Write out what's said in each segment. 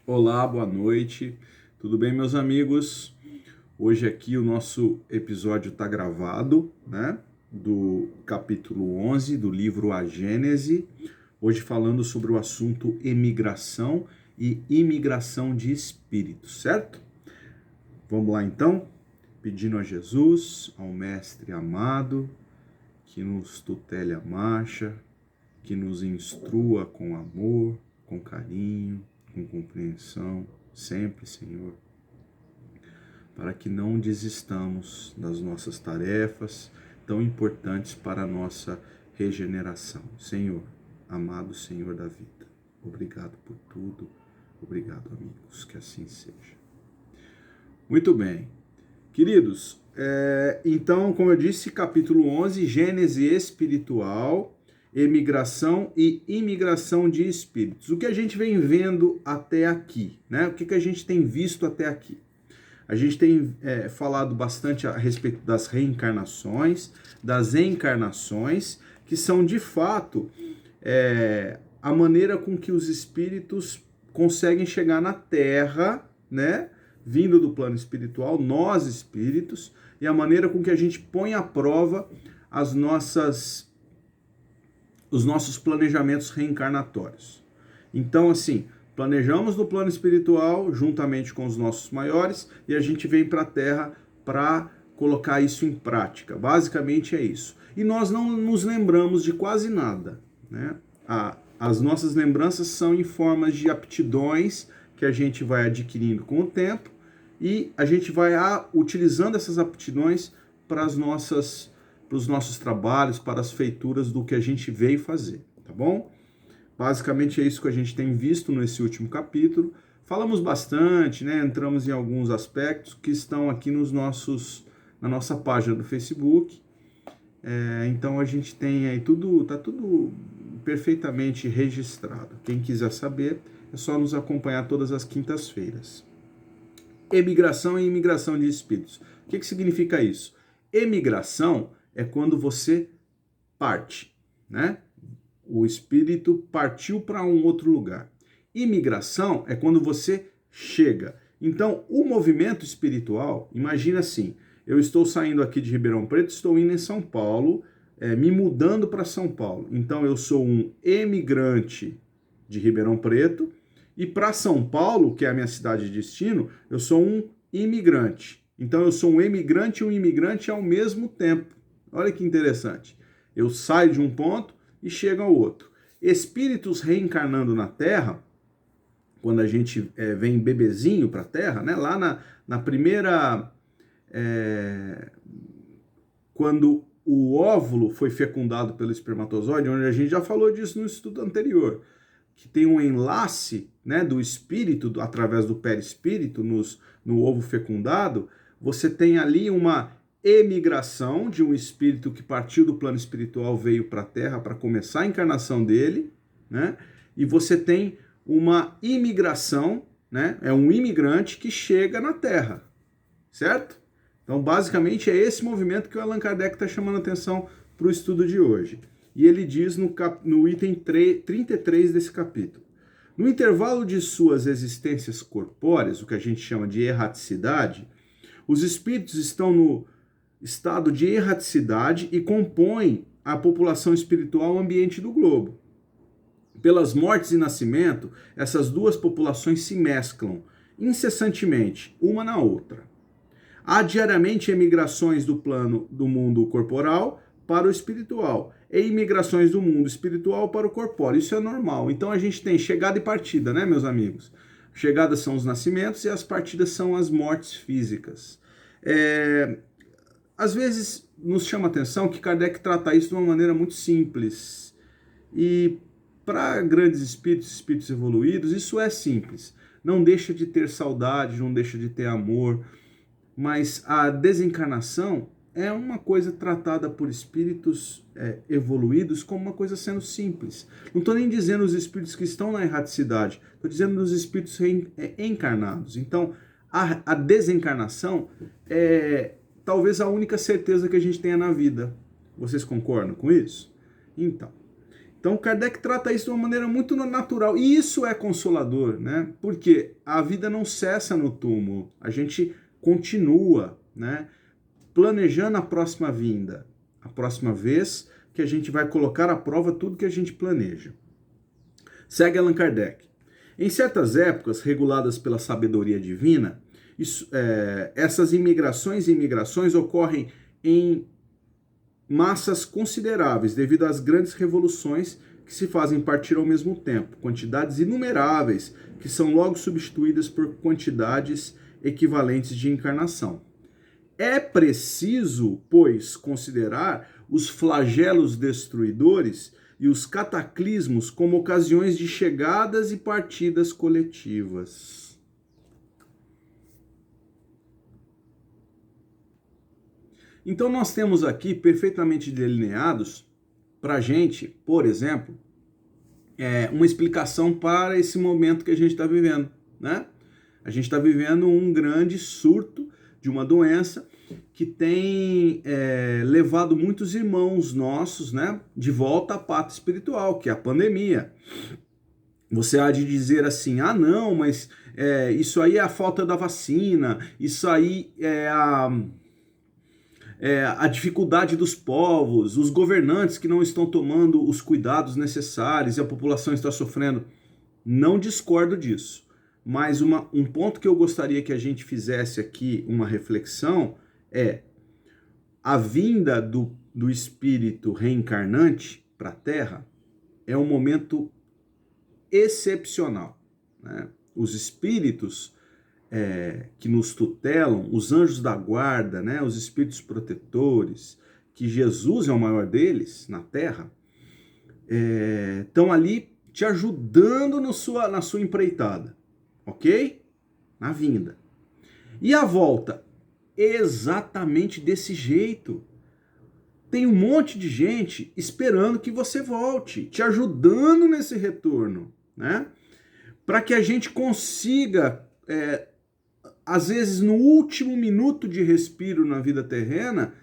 Olá, boa noite. Tudo bem, meus amigos? Hoje aqui o nosso episódio está gravado, né? Do capítulo 11 do livro A Gênese. Hoje falando sobre o assunto emigração e imigração de espíritos, certo? Vamos lá então? Pedindo a Jesus, ao Mestre amado, que nos tutele a marcha, que nos instrua com amor, com carinho, com compreensão, sempre, Senhor, para que não desistamos das nossas tarefas tão importantes para a nossa regeneração. Senhor, amado Senhor da vida, obrigado por tudo, obrigado, amigos, que assim seja. Muito bem, queridos, então, como eu disse, capítulo 11, Gênese espiritual, emigração e imigração de espíritos. O que a gente vem vendo até aqui, né? O que a gente tem visto até aqui? A gente tem falado bastante a respeito das reencarnações, das encarnações, que são de fato a maneira com que os espíritos conseguem chegar na Terra, né? Vindo do plano espiritual, nós espíritos, e a maneira com que a gente põe à prova os nossos planejamentos reencarnatórios. Então, assim, planejamos no plano espiritual, juntamente com os nossos maiores, e a gente vem para a Terra para colocar isso em prática. Basicamente é isso. E nós não nos lembramos de quase nada, né? As nossas lembranças são em formas de aptidões que a gente vai adquirindo com o tempo, e a gente vai utilizando essas aptidões para os nossos trabalhos, para as feituras do que a gente veio fazer, tá bom? Basicamente é isso que a gente tem visto nesse último capítulo. Falamos bastante, né? Entramos em alguns aspectos que estão aqui na nossa página do Facebook. Então a gente tem aí tá tudo perfeitamente registrado. Quem quiser saber, é só nos acompanhar todas as quintas-feiras. Emigração e imigração de espíritos. O que significa isso? Emigração é quando você parte, né? O espírito partiu para um outro lugar. Imigração é quando você chega. Então, o movimento espiritual, imagina assim, eu estou saindo aqui de Ribeirão Preto, estou indo em São Paulo, me mudando para São Paulo. Então, eu sou um emigrante de Ribeirão Preto, e para São Paulo, que é a minha cidade de destino, eu sou um imigrante. Então, eu sou um emigrante e um imigrante ao mesmo tempo. Olha que interessante. Eu saio de um ponto e chego ao outro. Espíritos reencarnando na Terra, quando a gente vem bebezinho para a Terra, né? Lá na primeira... quando o óvulo foi fecundado pelo espermatozoide, onde a gente já falou disso no estudo anterior, que tem um enlace, né, do espírito, através do perispírito, no ovo fecundado, você tem ali uma emigração de um espírito que partiu do plano espiritual, veio para a Terra para começar a encarnação dele, né? E você tem uma imigração, né? É um imigrante que chega na Terra, certo? Então, basicamente, é esse movimento que o Allan Kardec está chamando a atenção para o estudo de hoje. E ele diz no item 33 desse capítulo: no intervalo de suas existências corpóreas, o que a gente chama de erraticidade, os espíritos estão no estado de erraticidade e compõem a população espiritual ambiente do globo. Pelas mortes e nascimento, essas duas populações se mesclam incessantemente, uma na outra. Há diariamente emigrações do plano do mundo corporal para o espiritual e imigrações do mundo espiritual para o corpóreo. Isso é normal. Então a gente tem chegada e partida, né, meus amigos? Chegadas são os nascimentos e as partidas são as mortes físicas. Às vezes nos chama a atenção que Kardec trata isso de uma maneira muito simples. E para grandes espíritos evoluídos, isso é simples. Não deixa de ter saudade, não deixa de ter amor, mas a desencarnação é uma coisa tratada por espíritos evoluídos como uma coisa sendo simples. Não estou nem dizendo os espíritos que estão na erraticidade, estou dizendo os espíritos encarnados. Então, a desencarnação é talvez a única certeza que a gente tenha na vida. Vocês concordam com isso? Então, Então Kardec trata isso de uma maneira muito natural. E isso é consolador, né? Porque a vida não cessa no túmulo. A gente continua, né? Planejando a próxima vinda. A próxima vez que a gente vai colocar à prova tudo que a gente planeja. Segue Allan Kardec. Em certas épocas, reguladas pela sabedoria divina, essas imigrações e imigrações ocorrem em massas consideráveis devido às grandes revoluções que se fazem partir ao mesmo tempo, quantidades inumeráveis que são logo substituídas por quantidades equivalentes de encarnação. É preciso, pois, considerar os flagelos destruidores e os cataclismos como ocasiões de chegadas e partidas coletivas. Então nós temos aqui perfeitamente delineados para a gente, por exemplo, uma explicação para esse momento que a gente está vivendo, né? A gente está vivendo um grande surto de uma doença que tem levado muitos irmãos nossos, né, de volta à pátria espiritual, que é a pandemia. Você há de dizer assim, ah não, mas isso aí é a falta da vacina, isso aí é a dificuldade dos povos, os governantes que não estão tomando os cuidados necessários e a população está sofrendo. Não discordo disso, mas um ponto que eu gostaria que a gente fizesse aqui uma reflexão é a vinda do espírito reencarnante para a Terra é um momento excepcional, né? Os espíritos que nos tutelam, os anjos da guarda, né, os espíritos protetores, que Jesus é o maior deles na Terra, estão ali te ajudando na sua empreitada, ok? Na vinda. E a volta? Exatamente desse jeito. Tem um monte de gente esperando que você volte, te ajudando nesse retorno, né? Para que a gente consiga às vezes no último minuto de respiro na vida terrena,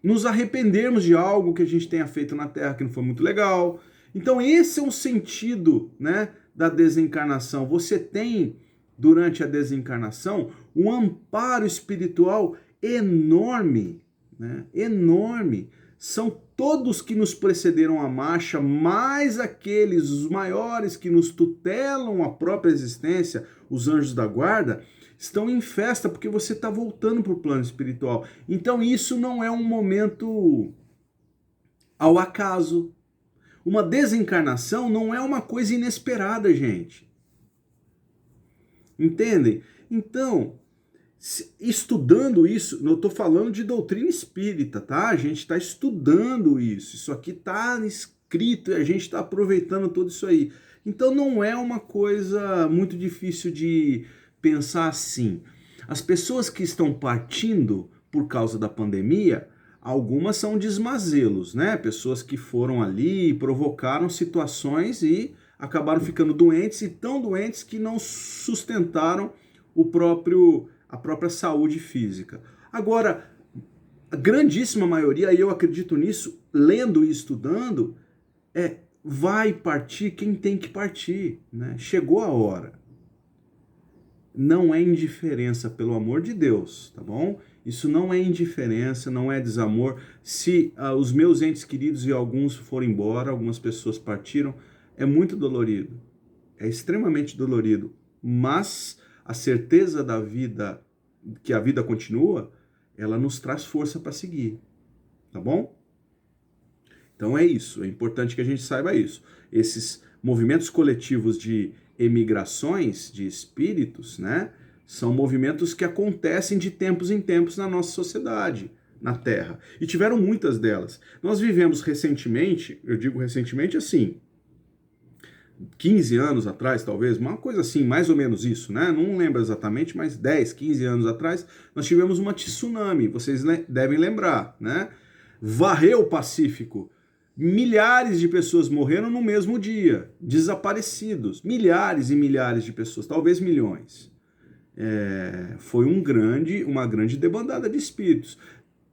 nos arrependermos de algo que a gente tenha feito na Terra que não foi muito legal. Então esse é o sentido, né, da desencarnação. Você tem, durante a desencarnação, um amparo espiritual enorme, né, enorme. São todos que nos precederam à marcha, mais aqueles, os maiores que nos tutelam a própria existência, os anjos da guarda, estão em festa porque você está voltando para o plano espiritual. Então isso não é um momento ao acaso. Uma desencarnação não é uma coisa inesperada, gente. Entendem? Então, estudando isso, eu estou falando de doutrina espírita, tá? A gente está estudando isso. Isso aqui está escrito e a gente está aproveitando tudo isso aí. Então não é uma coisa muito difícil de pensar assim. As pessoas que estão partindo por causa da pandemia, algumas são desmazelos, né? Pessoas que foram ali e provocaram situações e acabaram ficando doentes e tão doentes que não sustentaram a própria saúde física. Agora, a grandíssima maioria, e eu acredito nisso, lendo e estudando, vai partir quem tem que partir, né? Chegou a hora. Não é indiferença, pelo amor de Deus, tá bom? Isso não é indiferença, não é desamor. Se os meus entes queridos e alguns foram embora, algumas pessoas partiram, é muito dolorido. É extremamente dolorido. Mas a certeza da vida, que a vida continua, ela nos traz força para seguir, tá bom? Então é isso, é importante que a gente saiba isso. Esses movimentos coletivos de emigrações de espíritos, né, são movimentos que acontecem de tempos em tempos na nossa sociedade, na Terra. E tiveram muitas delas. Nós vivemos recentemente, eu digo recentemente assim, 15 anos atrás, talvez, uma coisa assim, mais ou menos isso, né? Não lembro exatamente, mas 10, 15 anos atrás, nós tivemos uma tsunami, vocês devem lembrar, né? Varreu o Pacífico. Milhares de pessoas morreram no mesmo dia, desaparecidos. Milhares e milhares de pessoas, talvez milhões. Foi uma grande debandada de espíritos.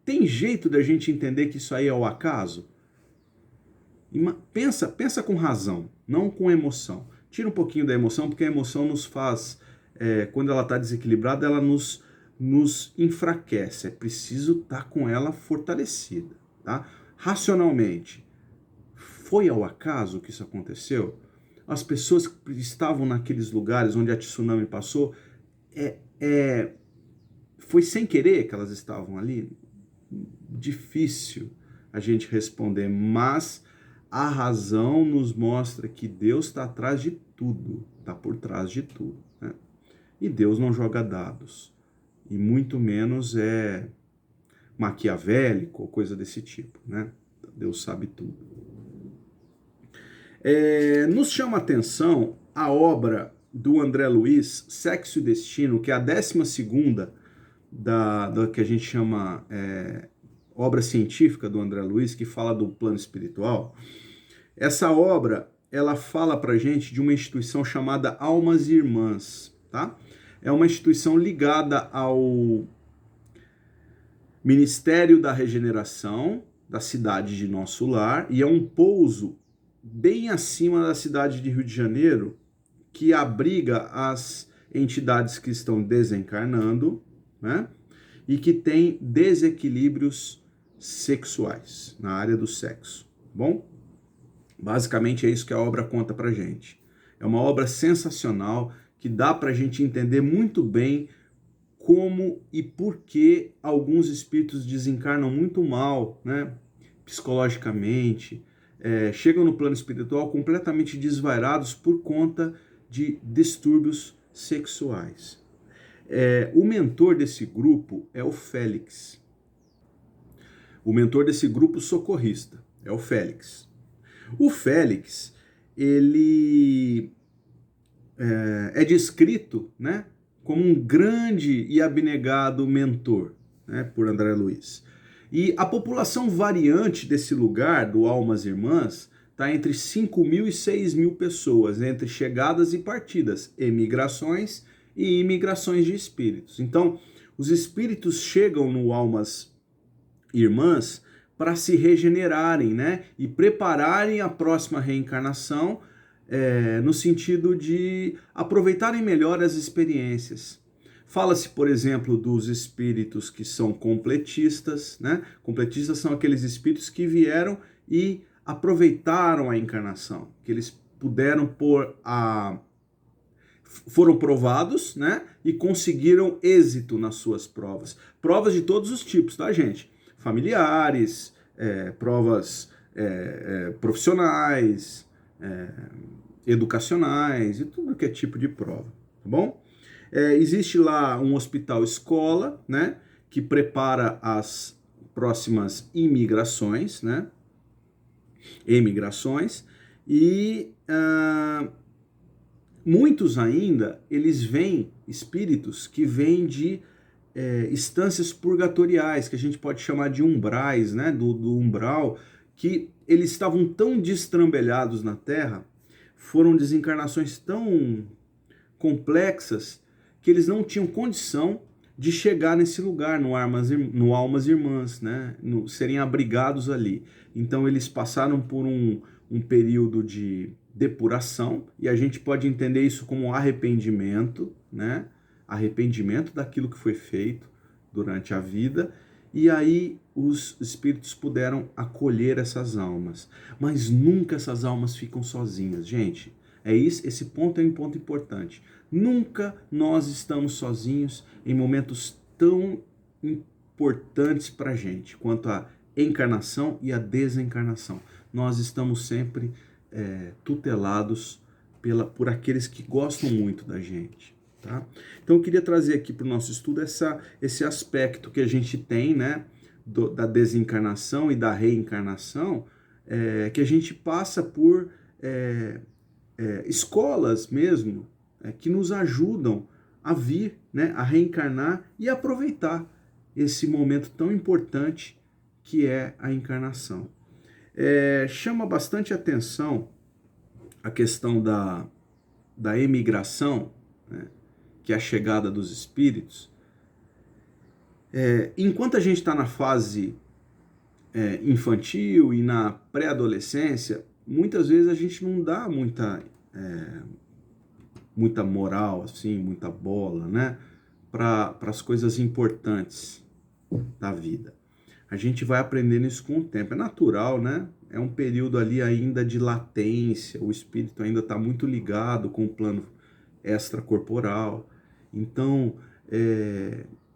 Tem jeito da gente entender que isso aí é o acaso? Pensa com razão, não com emoção. Tira um pouquinho da emoção, porque a emoção nos faz, quando ela está desequilibrada, ela nos enfraquece. É preciso estar com ela fortalecida, tá? Racionalmente, foi ao acaso que isso aconteceu? As pessoas que estavam naqueles lugares onde a tsunami passou, foi sem querer que elas estavam ali? Difícil a gente responder, mas a razão nos mostra que Deus está atrás de tudo, está por trás de tudo, né? E Deus não joga dados, e muito menos é maquiavélico ou coisa desse tipo, né? Deus sabe tudo. Nos chama a atenção a obra do André Luiz, Sexo e Destino, que é a 12ª da que a gente chama obra científica do André Luiz, que fala do plano espiritual. Essa obra, ela fala pra gente de uma instituição chamada Almas Irmãs, tá? É uma instituição ligada ao Ministério da Regeneração da cidade de Nosso Lar, e é um pouso bem acima da cidade de Rio de Janeiro, que abriga as entidades que estão desencarnando, né? E que tem desequilíbrios sexuais, na área do sexo, bom? Basicamente é isso que a obra conta pra gente. É uma obra sensacional que dá pra gente entender muito bem como e por que alguns espíritos desencarnam muito mal, né? Psicologicamente, chegam no plano espiritual completamente desvairados por conta de distúrbios sexuais. O mentor desse grupo é o Félix. O mentor desse grupo socorrista é o Félix. O Félix, ele é descrito, né, como um grande e abnegado mentor, né, por André Luiz. E a população variante desse lugar, do Almas Irmãs, está entre 5.000 e 6.000 pessoas, entre chegadas e partidas, emigrações e imigrações de espíritos. Então, os espíritos chegam no Almas Irmãs para se regenerarem, né, e prepararem a próxima reencarnação, no sentido de aproveitarem melhor as experiências. Fala-se, por exemplo, dos espíritos que são completistas, né? Completistas são aqueles espíritos que vieram e aproveitaram a encarnação, que eles puderam foram provados, né? E conseguiram êxito nas suas provas. Provas de todos os tipos, tá, gente? Familiares, provas profissionais, educacionais e tudo que é tipo de prova, tá bom? Existe lá um hospital escola, né, que prepara as próximas imigrações, né, emigrações, e muitos ainda, eles vêm, espíritos que vêm de instâncias purgatoriais, que a gente pode chamar de umbrais, né, do umbral, que eles estavam tão destrambelhados na Terra, foram desencarnações tão complexas, que eles não tinham condição de chegar nesse lugar, no Almas Irmãs, né? Serem abrigados ali. Então eles passaram por um período de depuração, e a gente pode entender isso como arrependimento, né? Arrependimento daquilo que foi feito durante a vida, e aí os espíritos puderam acolher essas almas. Mas nunca essas almas ficam sozinhas, gente. Esse ponto é um ponto importante. Nunca nós estamos sozinhos em momentos tão importantes para a gente quanto a encarnação e a desencarnação. Nós estamos sempre tutelados por aqueles que gostam muito da gente. Tá? Então eu queria trazer aqui para o nosso estudo esse aspecto que a gente tem, né, da desencarnação e da reencarnação, que a gente passa por escolas mesmo, que nos ajudam a vir, né, a reencarnar e aproveitar esse momento tão importante que é a encarnação. Chama bastante atenção a questão da emigração, né, que é a chegada dos espíritos. Enquanto a gente está na fase infantil e na pré-adolescência, muitas vezes a gente não dá muita moral, assim, muita bola, né, para as coisas importantes da vida. A gente vai aprendendo isso com o tempo. É natural, né? É um período ali ainda de latência, o espírito ainda está muito ligado com o plano extracorporal. Então,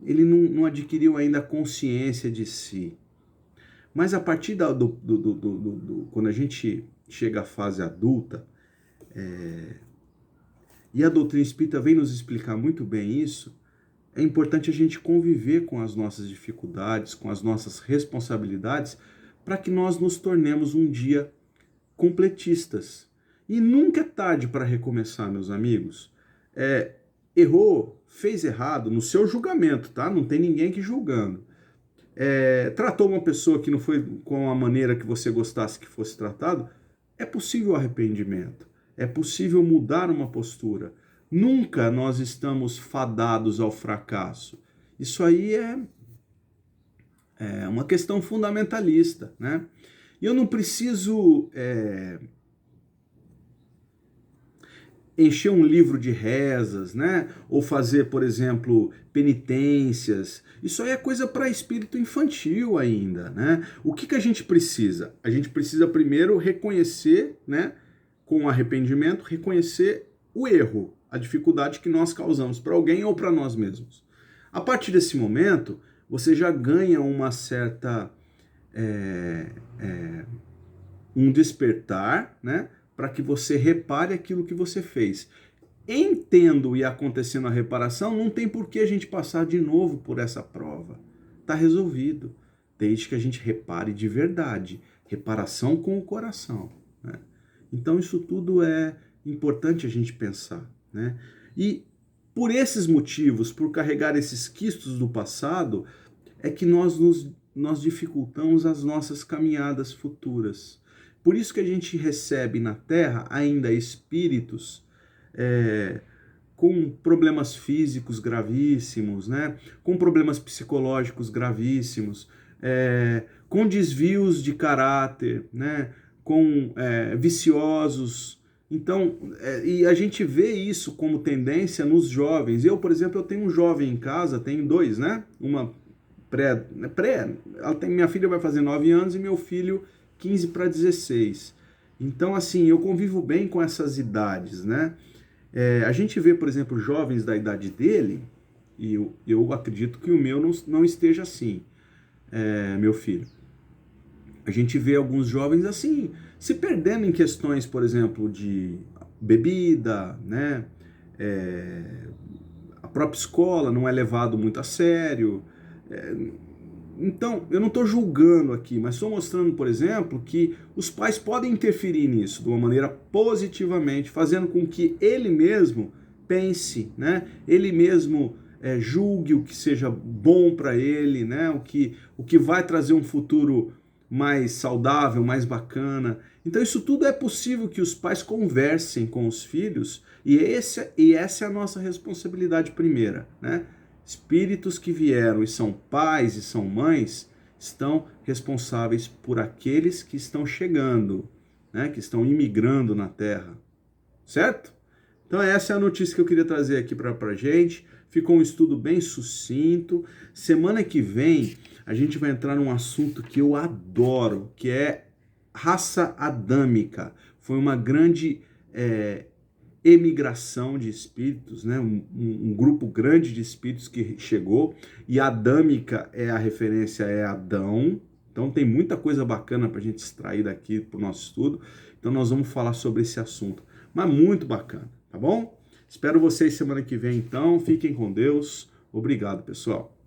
ele não adquiriu ainda a consciência de si. Mas a partir quando a gente chega à fase adulta, e a doutrina espírita vem nos explicar muito bem isso, é importante a gente conviver com as nossas dificuldades, com as nossas responsabilidades, para que nós nos tornemos um dia completistas. E nunca é tarde para recomeçar, meus amigos. Errou, fez errado no seu julgamento, tá? Não tem ninguém aqui julgando. Tratou uma pessoa que não foi com a maneira que você gostasse que fosse tratado, é possível arrependimento. É possível mudar uma postura. Nunca nós estamos fadados ao fracasso. Isso aí é uma questão fundamentalista, né? E eu não preciso encher um livro de rezas, né? Ou fazer, por exemplo, penitências. Isso aí é coisa para espírito infantil ainda, né? O que a gente precisa? A gente precisa primeiro reconhecer, né? Com arrependimento, reconhecer o erro, a dificuldade que nós causamos para alguém ou para nós mesmos. A partir desse momento, você já ganha uma certa um despertar, né, para que você repare aquilo que você fez. Entendo e acontecendo a reparação, não tem por que a gente passar de novo por essa prova. Está resolvido, desde que a gente repare de verdade. Reparação com o coração, né? Então isso tudo é importante a gente pensar, né? E por esses motivos, por carregar esses quistos do passado, é que nós dificultamos as nossas caminhadas futuras. Por isso que a gente recebe na Terra ainda espíritos com problemas físicos gravíssimos, né? Com problemas psicológicos gravíssimos, com desvios de caráter, né? Com viciosos. Então, e a gente vê isso como tendência nos jovens. Eu, por exemplo, eu tenho um jovem em casa, tenho dois, né? Uma minha filha vai fazer 9 anos e meu filho 15 para 16. Então, assim, eu convivo bem com essas idades, né? A gente vê, por exemplo, jovens da idade dele, e eu acredito que o meu não esteja assim, meu filho. A gente vê alguns jovens assim, se perdendo em questões, por exemplo, de bebida, né? A própria escola não é levado muito a sério. Então, eu não estou julgando aqui, mas estou mostrando, por exemplo, que os pais podem interferir nisso de uma maneira positivamente, fazendo com que ele mesmo pense, né? Ele mesmo julgue o que seja bom para ele, né? O que vai trazer um futuro mais saudável, mais bacana. Então isso tudo é possível que os pais conversem com os filhos e essa é a nossa responsabilidade primeira, né? Espíritos que vieram e são pais e são mães estão responsáveis por aqueles que estão chegando, né? Que estão imigrando na Terra, certo? Então essa é a notícia que eu queria trazer aqui para gente. Ficou um estudo bem sucinto. Semana que vem a gente vai entrar num assunto que eu adoro, que é raça adâmica. Foi uma grande emigração de espíritos, né? Um grupo grande de espíritos que chegou, e adâmica a referência é Adão. Então tem muita coisa bacana para a gente extrair daqui para o nosso estudo. Então nós vamos falar sobre esse assunto, mas muito bacana, tá bom? Espero vocês semana que vem então. Fiquem com Deus. Obrigado, pessoal.